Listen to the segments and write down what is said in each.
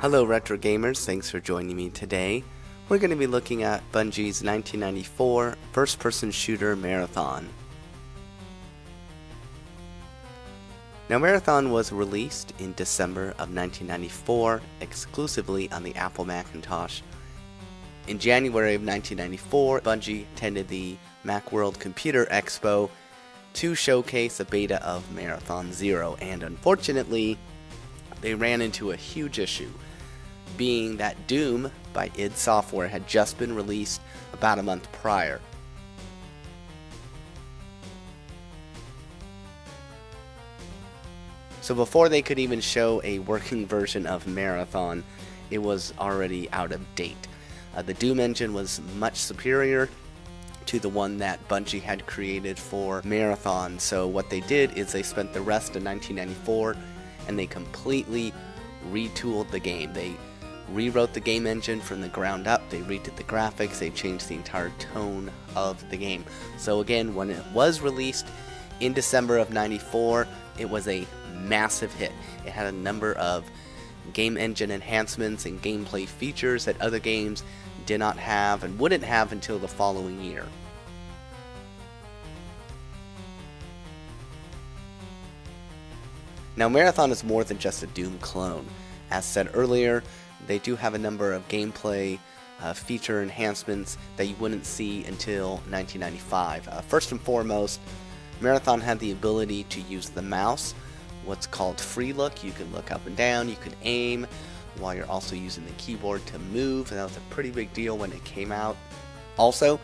Hello retro gamers, thanks for joining me today. We're going to be looking at Bungie's 1994 first-person shooter Marathon. Now Marathon was released in December of 1994 exclusively on the Apple Macintosh. In January of 1994, Bungie attended the Macworld Computer Expo to showcase a beta of Marathon Zero, and unfortunately they ran into a huge issue, being that Doom by id Software had just been released about a month prior. So before they could even show a working version of Marathon, it was already out of date. The Doom engine was much superior to the one that Bungie had created for Marathon, so what they did is they spent the rest of 1994 and they completely retooled the game. They rewrote the game engine from the ground up, they redid the graphics, they changed the entire tone of the game. So again, when it was released in December of 94, it was a massive hit. It had a number of game engine enhancements and gameplay features that other games did not have and wouldn't have until the following year. Now Marathon is more than just a Doom clone. As said earlier, they do have a number of gameplay feature enhancements that you wouldn't see until 1995. First and foremost, Marathon had the ability to use the mouse, what's called free look. You can look up and down, you can aim, while you're also using the keyboard to move, and that was a pretty big deal when it came out. Also,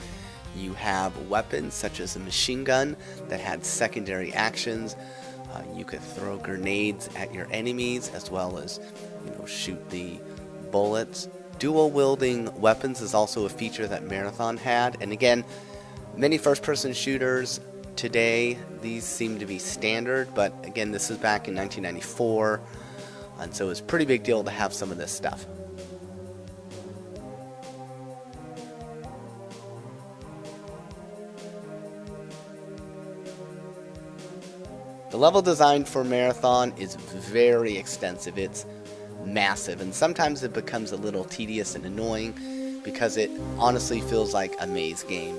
you have weapons such as a machine gun that had secondary actions. You could throw grenades at your enemies as well as shoot the bullets. Dual wielding weapons is also a feature that Marathon had, and again, many first-person shooters today, these seem to be standard, but again, this is back in 1994, and so it's a pretty big deal to have some of this stuff. The level design for Marathon is very extensive. It's massive, and sometimes it becomes a little tedious and annoying because it honestly feels like a maze game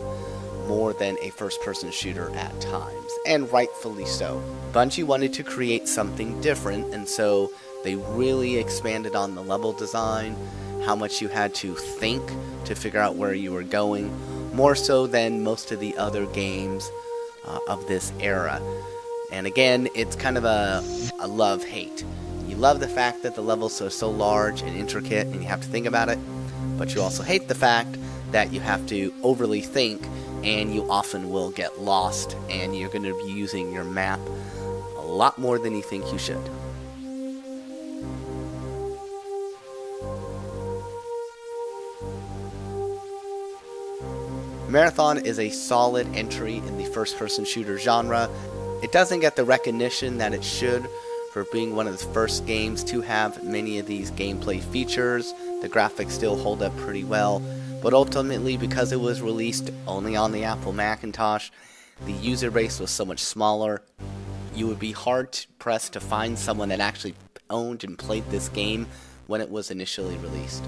more than a first-person shooter at times, and rightfully so. Bungie wanted to create something different, and so they really expanded on the level design, how much you had to think to figure out where you were going, more so than most of the other games of this era. And again, it's kind of a love-hate. You love the fact that the levels are so large and intricate and you have to think about it, but you also hate the fact that you have to overly think and you often will get lost and you're going to be using your map a lot more than you think you should. Marathon is a solid entry in the first-person shooter genre. It doesn't get the recognition that it should for being one of the first games to have many of these gameplay features. The graphics still hold up pretty well, but ultimately because it was released only on the Apple Macintosh, the user base was so much smaller, you would be hard-pressed to find someone that actually owned and played this game when it was initially released.